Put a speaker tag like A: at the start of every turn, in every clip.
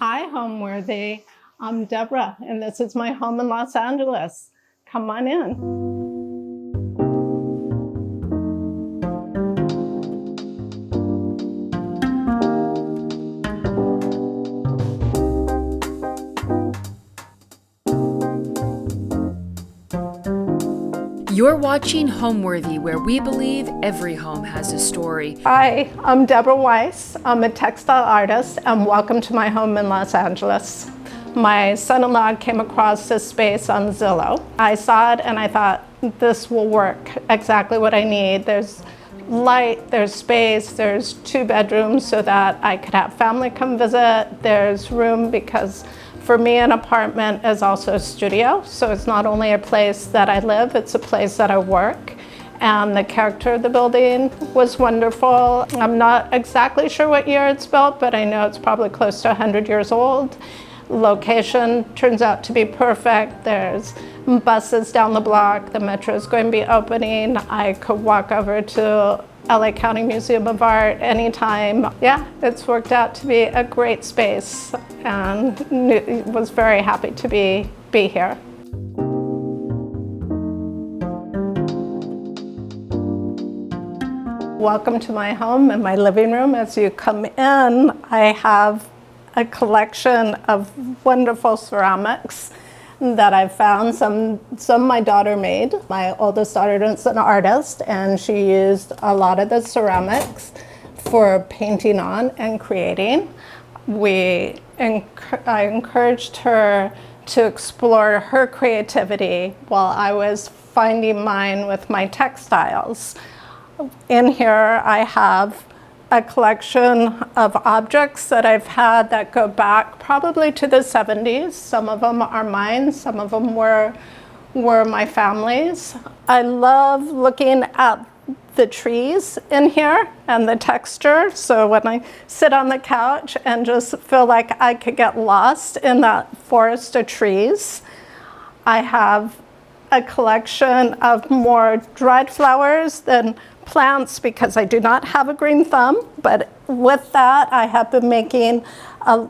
A: Hi, Homeworthy. I'm Debra, and this is my home in Los Angeles. Come on in.
B: You're watching Homeworthy, where we believe every home has a story.
A: Hi, I'm Debra Weiss. I'm a textile artist, and welcome to my home in Los Angeles. My son-in-law came across this space on Zillow. I saw it and I thought, this will work, exactly what I need. There's light, there's space, there's 2 bedrooms so that I could have family come visit. There's room because for me, an apartment is also a studio, so it's not only a place that I live, it's a place that I work. And the character of the building was wonderful. I'm not exactly sure what year it's built, but I know it's probably close to 100 years old. Location turns out to be perfect. There's buses down the block. The metro is going to be opening. I could walk over to LA County Museum of Art anytime. Yeah, it's worked out to be a great space, and was very happy to be here. Welcome to my home and my living room. As you come in, I have a collection of wonderful ceramics that I've found. Some my daughter made. My oldest daughter is an artist, and she used a lot of the ceramics for painting on and creating. I encouraged her to explore her creativity while I was finding mine with my textiles. In here I have a collection of objects that I've had that go back probably to the 70s. Some of them are mine, some of them were my family's. I love looking at the trees in here and the texture. So when I sit on the couch and just feel like I could get lost in that forest of trees. I have a collection of more dried flowers than plants because I do not have a green thumb, but with that I have been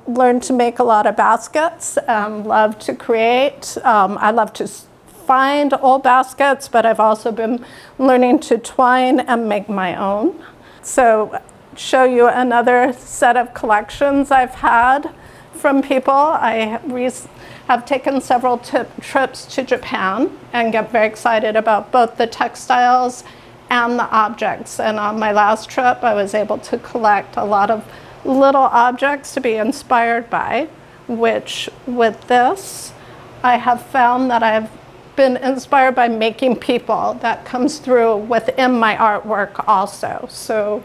A: learned to make a lot of baskets, love to create. I love to find old baskets, but I've also been learning to twine and make my own. So show you another set of collections I've had from people. I have taken several trips to Japan and get very excited about both the textiles and the objects. And on my last trip, I was able to collect a lot of little objects to be inspired by, which with this, I have found that I've been inspired by making people. That comes through within my artwork also. So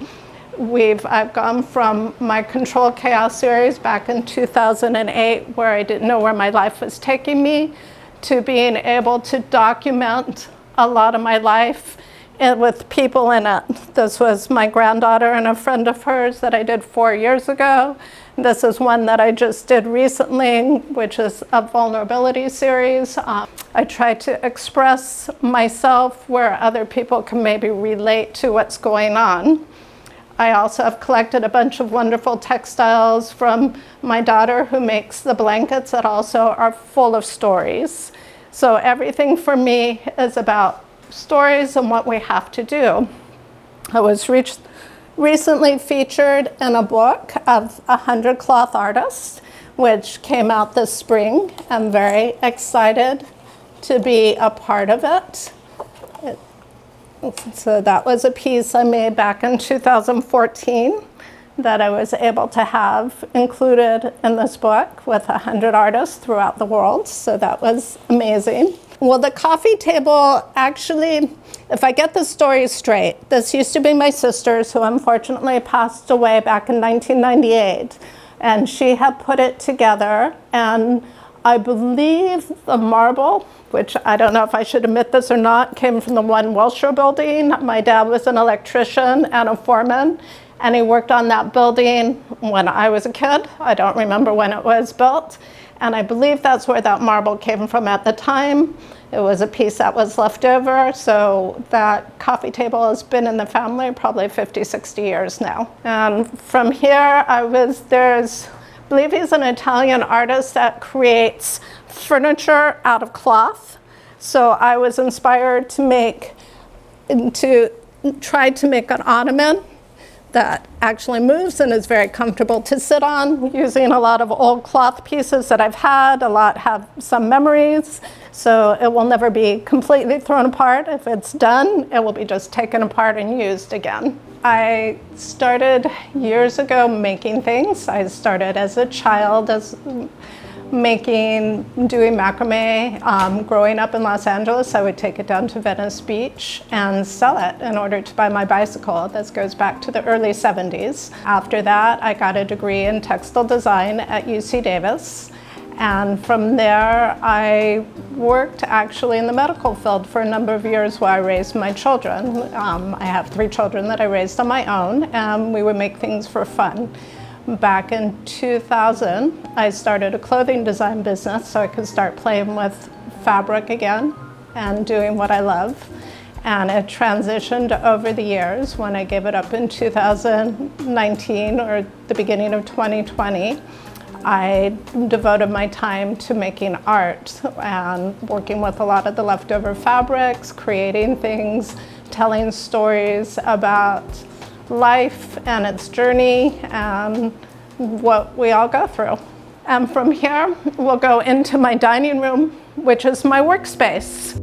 A: I've gone from my Control Chaos series back in 2008, where I didn't know where my life was taking me, to being able to document a lot of my life with people in it. This was my granddaughter and a friend of hers that I did 4 years ago. This is one that I just did recently, which is a vulnerability series. I try to express myself where other people can maybe relate to what's going on. I also have collected a bunch of wonderful textiles from my daughter, who makes the blankets that also are full of stories. So everything for me is about stories and what we have to do. I was recently featured in a book of 100 cloth artists, which came out this spring. I'm very excited to be a part of it. So that was a piece I made back in 2014 that I was able to have included in this book with 100 artists throughout the world. So that was amazing. Well, the coffee table, actually, if I get the story straight, this used to be my sister's, who unfortunately passed away back in 1998. And she had put it together, and I believe the marble, which I don't know if I should admit this or not, came from the One Wilshire building. My dad was an electrician and a foreman, and he worked on that building when I was a kid. I don't remember when it was built. And I believe that's where that marble came from at the time. It was a piece that was left over, so that coffee table has been in the family probably 50, 60 years now. And from here, there's believe he's an Italian artist that creates furniture out of cloth. So I was inspired to try to make an ottoman that actually moves and is very comfortable to sit on, using a lot of old cloth pieces that I've had. A lot have some memories, so it will never be completely thrown apart. If it's done, it will be just taken apart and used again. I started years ago making things. I started as a child doing macrame. Growing up in Los Angeles, I would take it down to Venice Beach and sell it in order to buy my bicycle. This goes back to the early 70s. After that, I got a degree in textile design at UC Davis. And from there, I worked actually in the medical field for a number of years while I raised my children. I have 3 children that I raised on my own, and we would make things for fun. Back in 2000, I started a clothing design business so I could start playing with fabric again and doing what I love. And it transitioned over the years. When I gave it up in 2019 or the beginning of 2020, I devoted my time to making art and working with a lot of the leftover fabrics, creating things, telling stories about life and its journey and what we all go through. And from here, we'll go into my dining room, which is my workspace.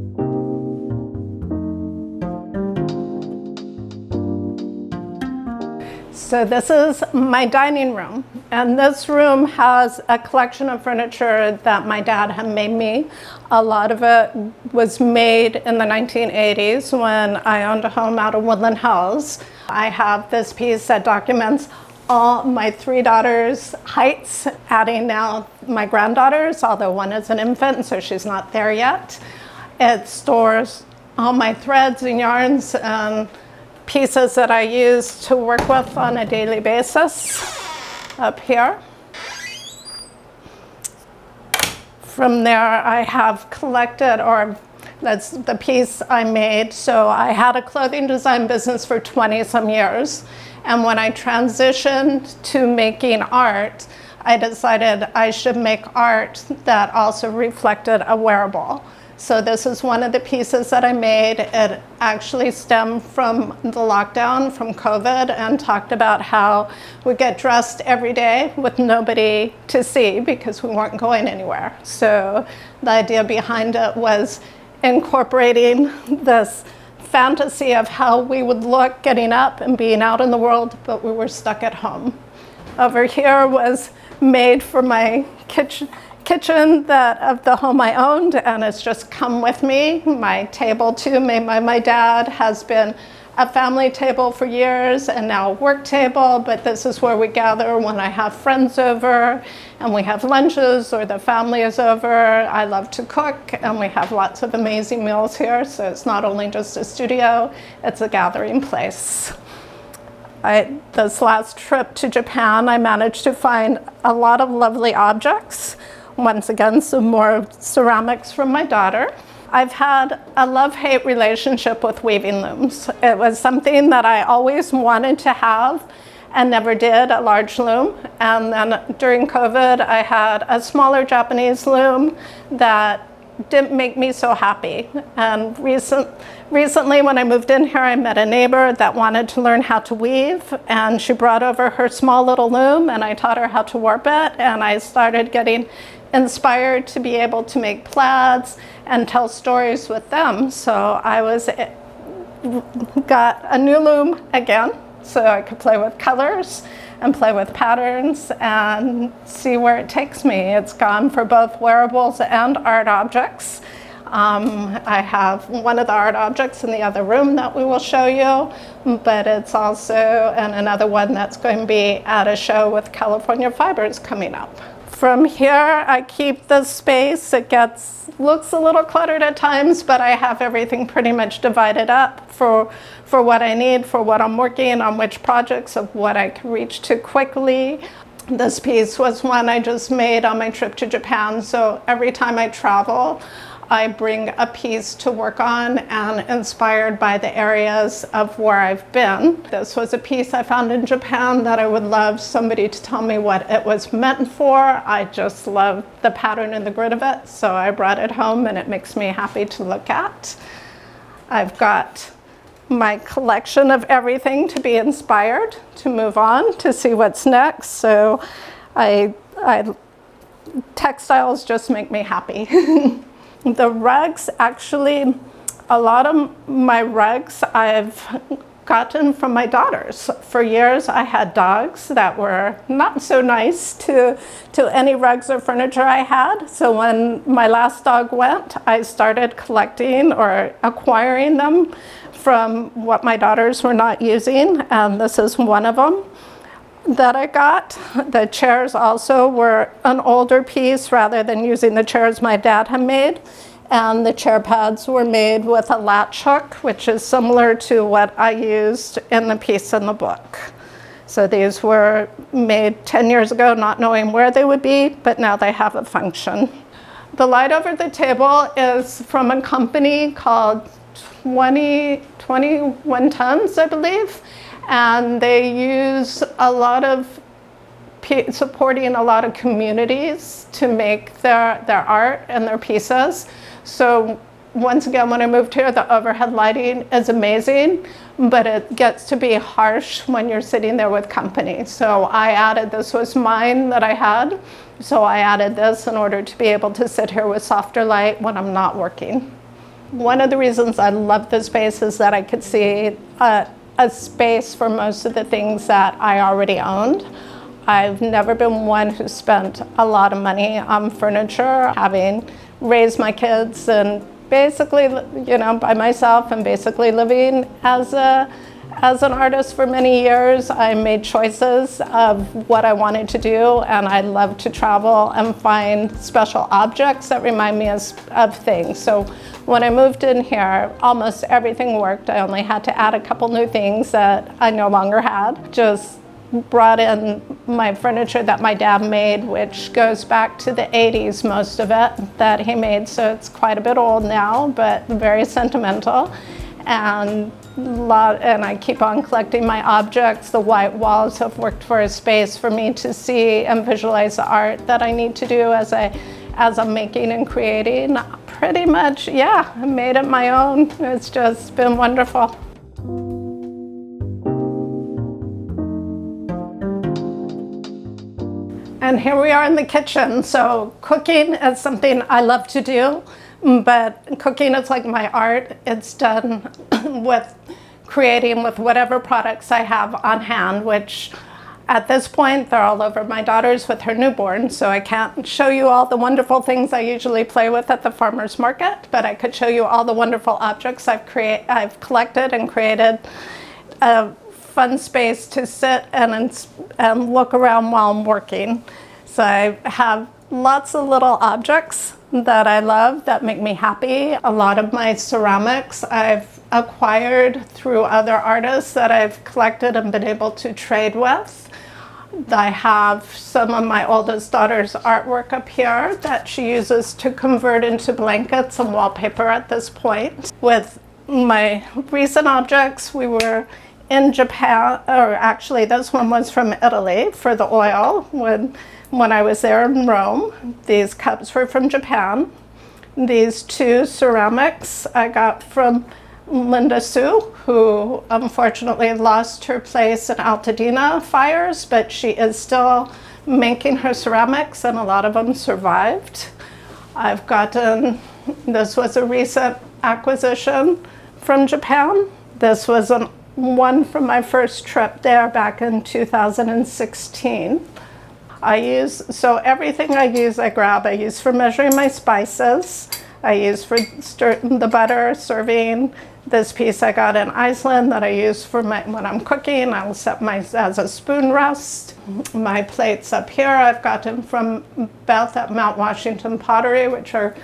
A: So this is my dining room, and this room has a collection of furniture that my dad had made me. A lot of it was made in the 1980s when I owned a home out of Woodland Hills. I have this piece that documents all my 3 daughters' heights, adding now my granddaughters, although one is an infant, so she's not there yet. It stores all my threads and yarns and pieces that I use to work with on a daily basis up here. From there, I have collected, or that's the piece I made. So I had a clothing design business for 20-some years. And when I transitioned to making art, I decided I should make art that also reflected a wearable. So this is one of the pieces that I made. It actually stemmed from the lockdown, from COVID, and talked about how we get dressed every day with nobody to see because we weren't going anywhere. So the idea behind it was incorporating this fantasy of how we would look getting up and being out in the world, but we were stuck at home. Over here was made for my kitchen of the home I owned, and it's just come with me. My table too, made by my dad, has been a family table for years and now a work table, but this is where we gather when I have friends over and we have lunches or the family is over. I love to cook and we have lots of amazing meals here, so it's not only just a studio, it's a gathering place. This last trip to Japan, I managed to find a lot of lovely objects. Once again, some more ceramics from my daughter. I've had a love-hate relationship with weaving looms. It was something that I always wanted to have and never did, a large loom. And then during COVID, I had a smaller Japanese loom that didn't make me so happy. And recently, when I moved in here, I met a neighbor that wanted to learn how to weave, and she brought over her small little loom, and I taught her how to warp it, and I started getting inspired to be able to make plaids and tell stories with them. So got a new loom again, so I could play with colors and play with patterns and see where it takes me. It's gone for both wearables and art objects. I have one of the art objects in the other room that we will show you, but it's also another one that's going to be at a show with California Fibers coming up. From here, I keep the space. It looks a little cluttered at times, but I have everything pretty much divided up for what I need, for what I'm working on, which projects, of what I can reach to quickly. This piece was one I just made on my trip to Japan, so every time I travel, I bring a piece to work on and inspired by the areas of where I've been. This was a piece I found in Japan that I would love somebody to tell me what it was meant for. I just love the pattern and the grid of it, so I brought it home and it makes me happy to look at. I've got my collection of everything to be inspired, to move on, to see what's next. So textiles just make me happy. The rugs, actually, a lot of my rugs I've gotten from my daughters. For years I had dogs that were not so nice to any rugs or furniture I had. So when my last dog went, I started collecting or acquiring them from what my daughters were not using, and this is one of them that I got. The chairs also were an older piece rather than using the chairs my dad had made. And the chair pads were made with a latch hook, which is similar to what I used in the piece in the book. So these were made 10 years ago, not knowing where they would be, but now they have a function. The light over the table is from a company called 21 Tons, I believe. And they use a lot of supporting a lot of communities to make their art and their pieces. So once again, when I moved here, the overhead lighting is amazing, but it gets to be harsh when you're sitting there with company. So I added, this was mine that I had, so I added this in order to be able to sit here with softer light when I'm not working. One of the reasons I love this space is that I could see a space for most of the things that I already owned. I've never been one who spent a lot of money on furniture, having raised my kids and basically, by myself and basically living as an artist for many years. I made choices of what I wanted to do, and I love to travel and find special objects that remind me of things. So when I moved in here, almost everything worked. I only had to add a couple new things that I no longer had. Just brought in my furniture that my dad made, which goes back to the 80s, most of it, that he made. So it's quite a bit old now, but very sentimental. And I keep on collecting my objects. The white walls have worked for a space for me to see and visualize the art that I need to do as I'm making and creating. Pretty much, yeah, I made it my own. It's just been wonderful. And here we are in the kitchen. So cooking is something I love to do, but cooking is like my art. It's done with creating with whatever products I have on hand, which at this point, they're all over my daughter's with her newborn, so I can't show you all the wonderful things I usually play with at the farmer's market, but I could show you all the wonderful objects I've collected and created a fun space to sit and look around while I'm working. So I have lots of little objects that I love that make me happy. A lot of my ceramics I've acquired through other artists that I've collected and been able to trade with. I have some of my oldest daughter's artwork up here that she uses to convert into blankets and wallpaper at this point. With my recent objects, we were in Japan, or actually this one was from Italy for the oil when I was there in Rome. These cups were from Japan. These two ceramics I got from Linda Sue, who unfortunately lost her place in Altadena fires, but she is still making her ceramics and a lot of them survived. I've gotten, this was a recent acquisition from Japan. This was one from my first trip there back in 2016. So everything I use for measuring my spices. I use for the butter, serving. This piece I got in Iceland that I use for when I'm cooking. I'll set as a spoon rest. My plates up here I've gotten from Beth at Mount Washington Pottery, which are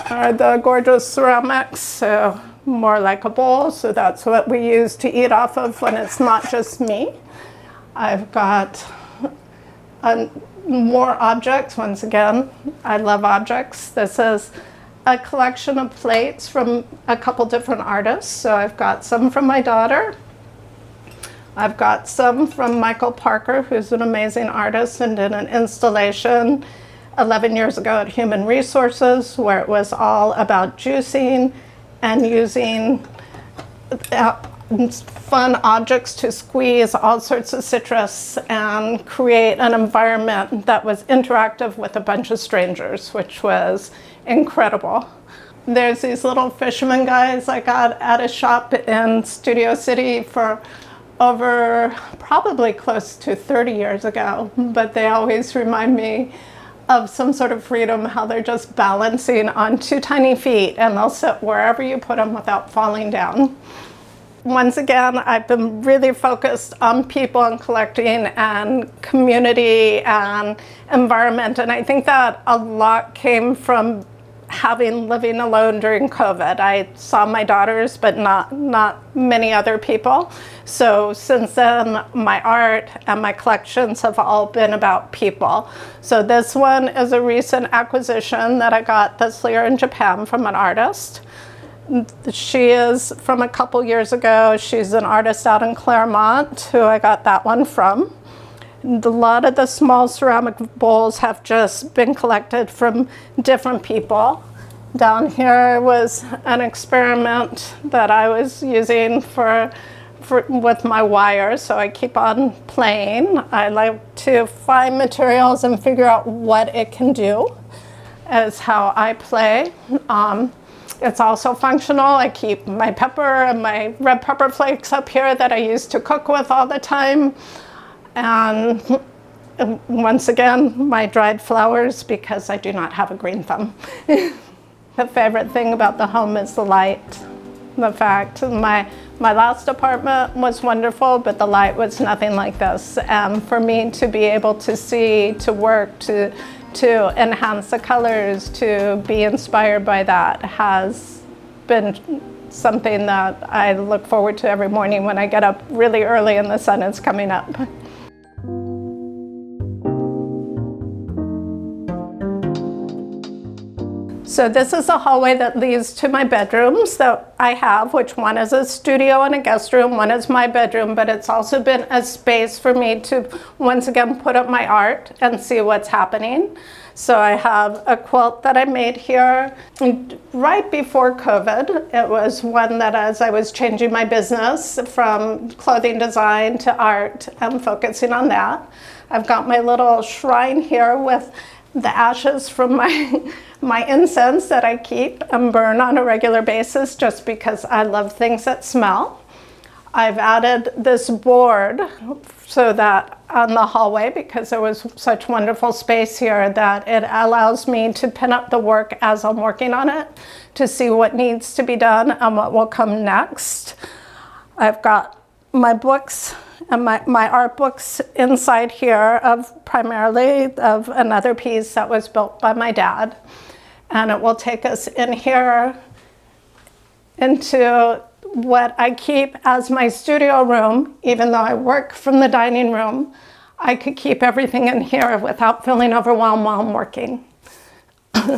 A: the gorgeous ceramics. So more like a bowl, so that's what we use to eat off of when it's not just me. I've got more objects. Once again, I love objects. This is a collection of plates from a couple different artists. So I've got some from my daughter. I've got some from Michael Parker, who's an amazing artist and did an installation 11 years ago at Human Resources, where it was all about juicing and using fun objects to squeeze all sorts of citrus and create an environment that was interactive with a bunch of strangers, which was incredible. There's these little fisherman guys I got at a shop in Studio City for over probably close to 30 years ago, but they always remind me of some sort of freedom, how they're just balancing on two tiny feet and they'll sit wherever you put them without falling down. Once again, I've been really focused on people and collecting and community and environment, and I think that a lot came from living alone during COVID. I saw my daughters, but not many other people. So since then, my art and my collections have all been about people. So this one is a recent acquisition that I got this year in Japan from an artist. She is from a couple years ago. She's an artist out in Claremont, who I got that one from. A lot of the small ceramic bowls have just been collected from different people. Down here was an experiment that I was using with my wire, so I keep on playing. I like to find materials and figure out what it can do, is how I play. It's also functional. I keep my pepper and my red pepper flakes up here that I used to cook with all the time. And once again, my dried flowers, because I do not have a green thumb. The favorite thing about the home is the light. The fact, my last apartment was wonderful, but the light was nothing like this. And for me to be able to see, to work, to enhance the colors, to be inspired by that has been something that I look forward to every morning when I get up really early and the sun is coming up. So this is a hallway that leads to my bedrooms that I have, which one is a studio and a guest room, one is my bedroom, but it's also been a space for me to once again put up my art and see what's happening. So I have a quilt that I made here right before COVID. It was one that, as I was changing my business from clothing design to art, I'm focusing on that. I've got my little shrine here with the ashes from my incense that I keep and burn on a regular basis just because I love things that smell. I've added this board so that on the hallway, because there was such wonderful space here, that it allows me to pin up the work as I'm working on it to see what needs to be done and what will come next. I've got my books and my art books inside here primarily of another piece that was built by my dad. And it will take us in here into what I keep as my studio room. Even though I work from the dining room, I could keep everything in here without feeling overwhelmed while I'm working.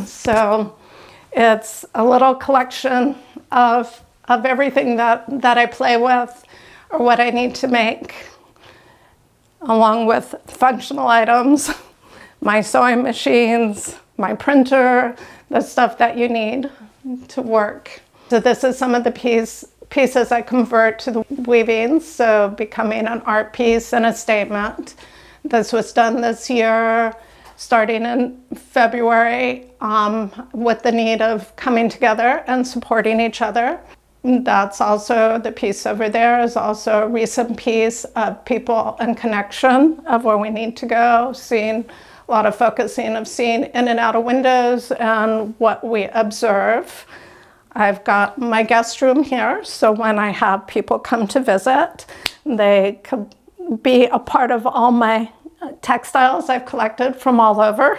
A: So it's a little collection of everything that I play with or what I need to make, along with functional items, my sewing machines, my printer, the stuff that you need to work. So this is some of the pieces I convert to the weaving, so becoming an art piece and a statement. This was done this year, starting in February, with the need of coming together and supporting each other. That's also, the piece over there is also a recent piece of people and connection of where we need to go, seeing a lot of focusing of seeing in and out of windows and what we observe. I've got my guest room here, so when I have people come to visit, they could be a part of all my textiles I've collected from all over.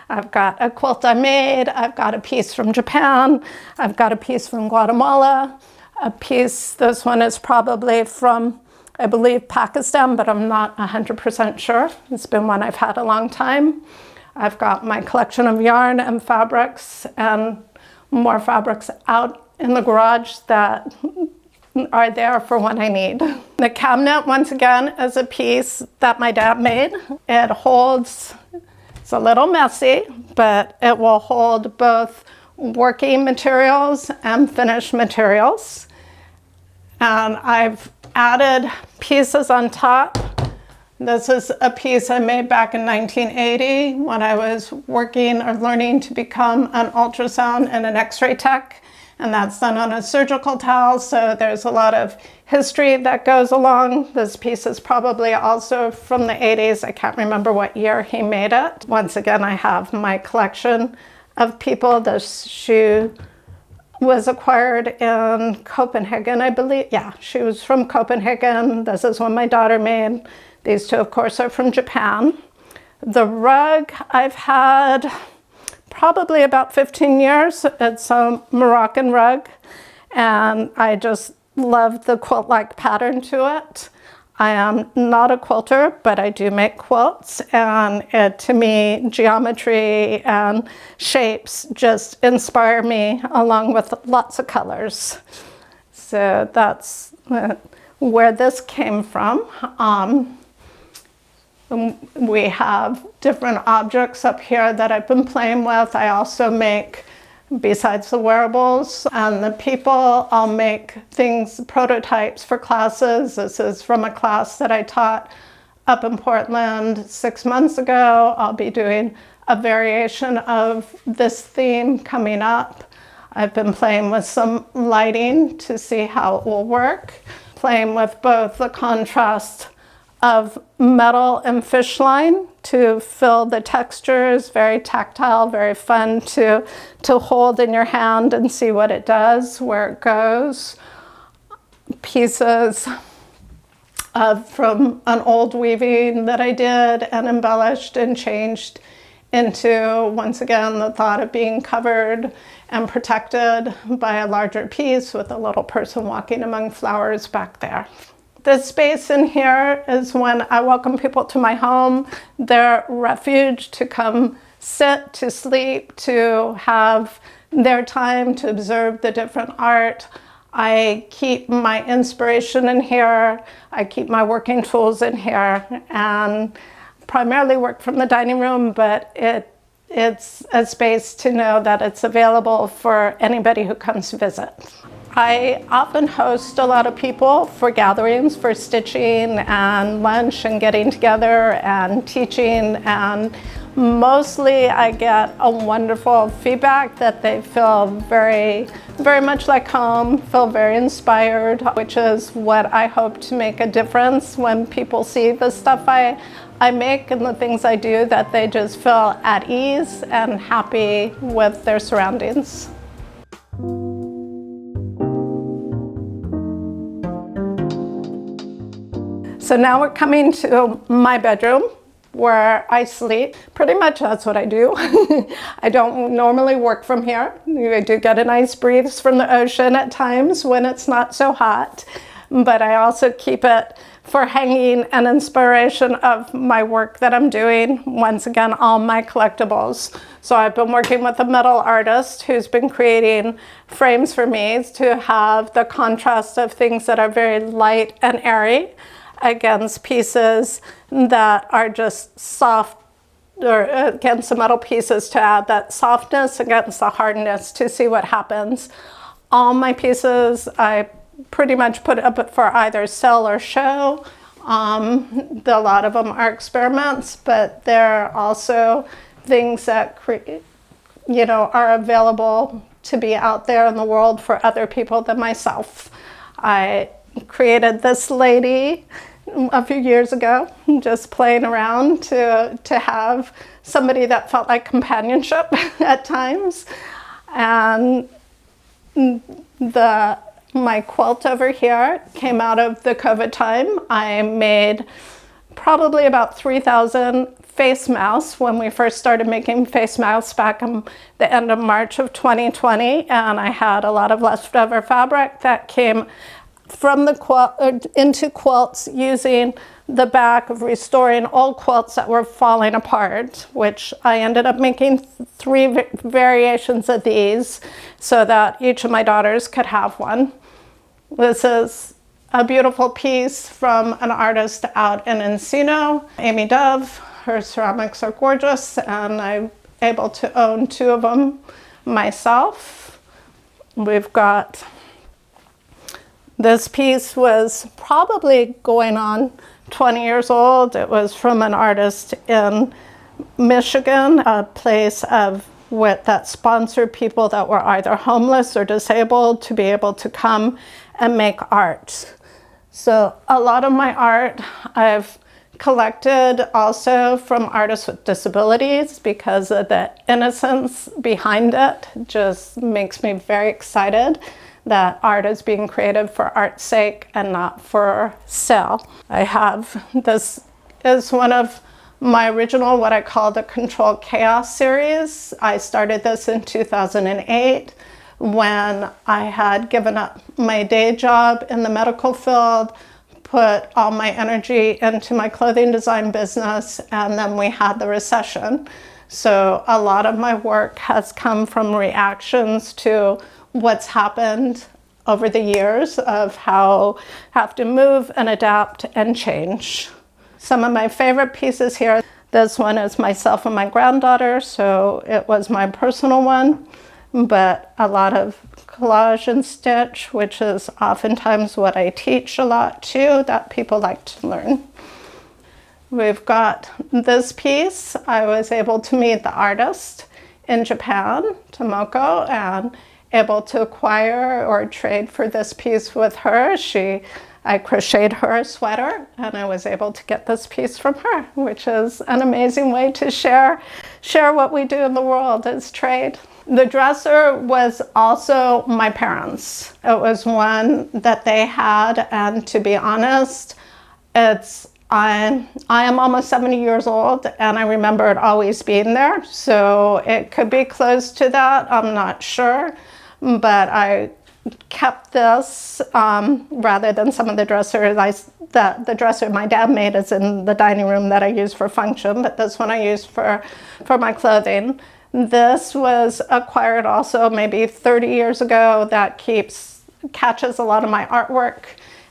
A: I've got a quilt I made, I've got a piece from Japan, I've got a piece from Guatemala, a piece, this one is probably from, I believe, Pakistan, but I'm not 100% sure. It's been one I've had a long time. I've got my collection of yarn and fabrics and more fabrics out in the garage that are there for when I need. The cabinet, once again, is a piece that my dad made. It holds, it's a little messy, but it will hold both working materials and finished materials. And I've added pieces on top. This is a piece I made back in 1980 when I was working or learning to become an ultrasound and an x-ray tech. And that's done on a surgical towel, so there's a lot of history that goes along. This piece is probably also from the 80s. I can't remember what year he made it. Once again, I have my collection of people. This shoe was acquired in Copenhagen, I believe. Yeah, she was from Copenhagen. This is one my daughter made. These two, of course, are from Japan. The rug I've had probably about 15 years. It's a Moroccan rug, and I just love the quilt-like pattern to it. I am not a quilter, but I do make quilts, and to me, geometry and shapes just inspire me, along with lots of colors. So that's where this came from. We have different objects up here that I've been playing with. I also make, besides the wearables and the people, I'll make things, prototypes for classes. This is from a class that I taught up in Portland 6 months ago. I'll be doing a variation of this theme coming up. I've been playing with some lighting to see how it will work. Playing with both the contrast of metal and fish line to fill the textures, very tactile, very fun to hold in your hand and see what it does, where it goes. Pieces from an old weaving that I did and embellished and changed into, once again, the thought of being covered and protected by a larger piece with a little person walking among flowers back there. This space in here is when I welcome people to my home, their refuge to come sit, to sleep, to have their time to observe the different art. I keep my inspiration in here. I keep my working tools in here, and primarily work from the dining room, but it's a space to know that it's available for anybody who comes to visit. I often host a lot of people for gatherings, for stitching and lunch and getting together and teaching, and mostly I get a wonderful feedback that they feel very, very much like home, feel very inspired, which is what I hope to make a difference when people see the stuff I make and the things I do, that they just feel at ease and happy with their surroundings. So now we're coming to my bedroom where I sleep. Pretty much that's what I do. I don't normally work from here. I do get a nice breeze from the ocean at times when it's not so hot, but I also keep it for hanging and inspiration of my work that I'm doing. Once again, all my collectibles. So I've been working with a metal artist who's been creating frames for me to have the contrast of things that are very light and airy against pieces that are just soft, or against the metal pieces, to add that softness against the hardness to see what happens. All my pieces I pretty much put up for either sell or show. A lot of them are experiments, but they're also things that are available to be out there in the world for other people than myself. I created this lady a few years ago, just playing around to have somebody that felt like companionship at times. And my quilt over here came out of the COVID time. I made probably about 3,000 face masks when we first started making face masks back in the end of March of 2020, and I had a lot of leftover fabric that came from the quilt into quilts using the back of restoring old quilts that were falling apart, which I ended up making 3 variations of these so that each of my daughters could have one. This is a beautiful piece from an artist out in Encino, Amy Dove. Her ceramics are gorgeous, and I'm able to own 2 of them myself. We've got, this piece was probably going on 20 years old. It was from an artist in Michigan, a place that sponsored people that were either homeless or disabled to be able to come and make art. So a lot of my art I've collected also from artists with disabilities, because of the innocence behind it just makes me very excited that art is being created for art's sake and not for sale. This is one of my original, what I call the Controlled Chaos series. I started this in 2008 when I had given up my day job in the medical field, put all my energy into my clothing design business, and then we had the recession. So a lot of my work has come from reactions to what's happened over the years of how I have to move and adapt and change. Some of my favorite pieces here, this one is myself and my granddaughter, so it was my personal one, but a lot of collage and stitch, which is oftentimes what I teach a lot too, that people like to learn. We've got this piece. I was able to meet the artist in Japan, Tomoko, and able to acquire or trade for this piece with her. I crocheted her a sweater, and I was able to get this piece from her, which is an amazing way to share what we do in the world is trade. The dresser was also my parents'. It was one that they had, and to be honest, I am almost 70 years old, and I remember it always being there, so it could be close to that, I'm not sure, but I kept this rather than some of the dressers. The dresser my dad made is in the dining room that I use for function, but this one I use for my clothing. This was acquired also maybe 30 years ago. That catches a lot of my artwork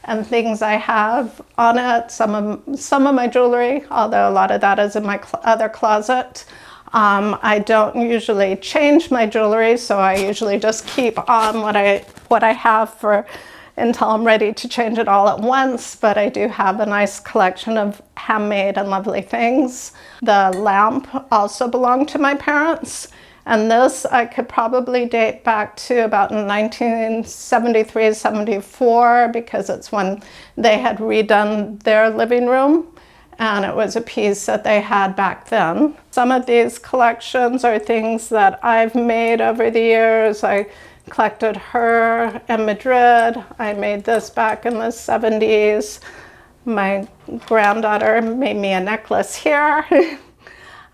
A: and things I have on it. Some of my jewelry, although a lot of that is in my other closet. I don't usually change my jewelry, so I usually just keep on what I have until I'm ready to change it all at once, but I do have a nice collection of handmade and lovely things. The lamp also belonged to my parents, and this I could probably date back to about 1973, 74, because it's when they had redone their living room, and it was a piece that they had back then. Some of these collections are things that I've made over the years. I collected her in Madrid. I made this back in the 70s. My granddaughter made me a necklace here.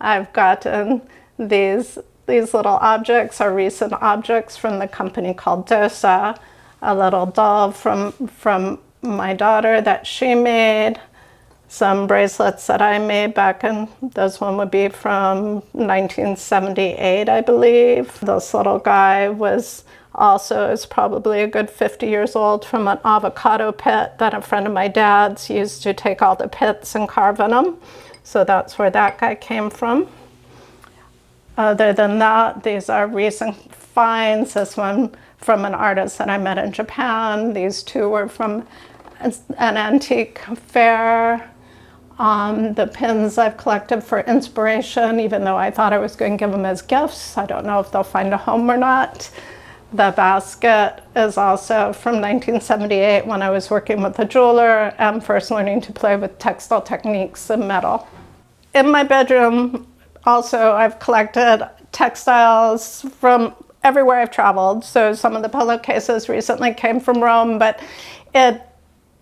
A: I've gotten these little objects, are recent objects from the company called Dosa, a little doll from my daughter that she made. Some bracelets that I made back in, this one would be from 1978, I believe. This little guy is probably a good 50 years old, from an avocado pit that a friend of my dad's used to take all the pits and carve in them. So that's where that guy came from. Other than that, these are recent finds. This one from an artist that I met in Japan. These 2 were from an antique fair. The pins I've collected for inspiration, even though I thought I was going to give them as gifts. I don't know if they'll find a home or not. The basket is also from 1978, when I was working with a jeweler and first learning to play with textile techniques and metal. In my bedroom, also, I've collected textiles from everywhere I've traveled. So some of the pillowcases recently came from Rome, but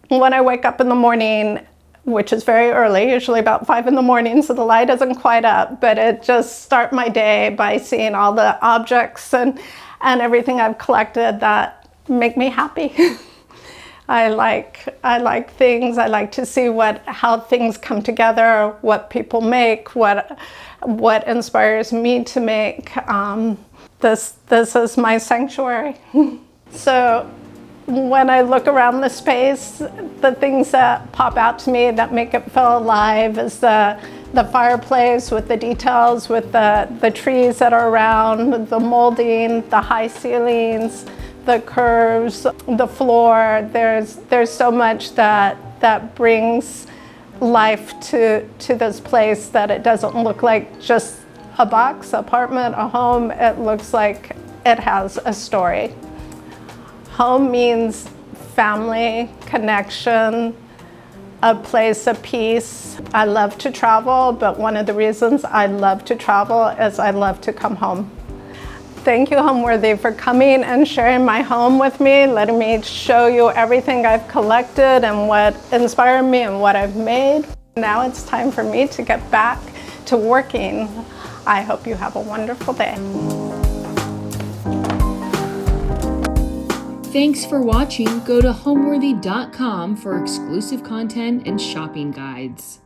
A: when I wake up in the morning, which is very early, usually about 5 in the morning, so the light isn't quite up, but it just start my day by seeing all the objects and everything I've collected that make me happy. I like things. I like to see how things come together, what people make, what inspires me to make. This is my sanctuary. So when I look around the space, the things that pop out to me that make it feel alive is the fireplace with the details, with the trees that are around, the molding, the high ceilings, the curves, the floor. There's so much that brings life to this place, that it doesn't look like just a box, apartment, a home. It looks like it has a story. Home means family, connection, a place of peace. I love to travel, but one of the reasons I love to travel is I love to come home. Thank you, Homeworthy, for coming and sharing my home with me, letting me show you everything I've collected and what inspired me and what I've made. Now it's time for me to get back to working. I hope you have a wonderful day.
B: Thanks for watching. Go to homeworthy.com for exclusive content and shopping guides.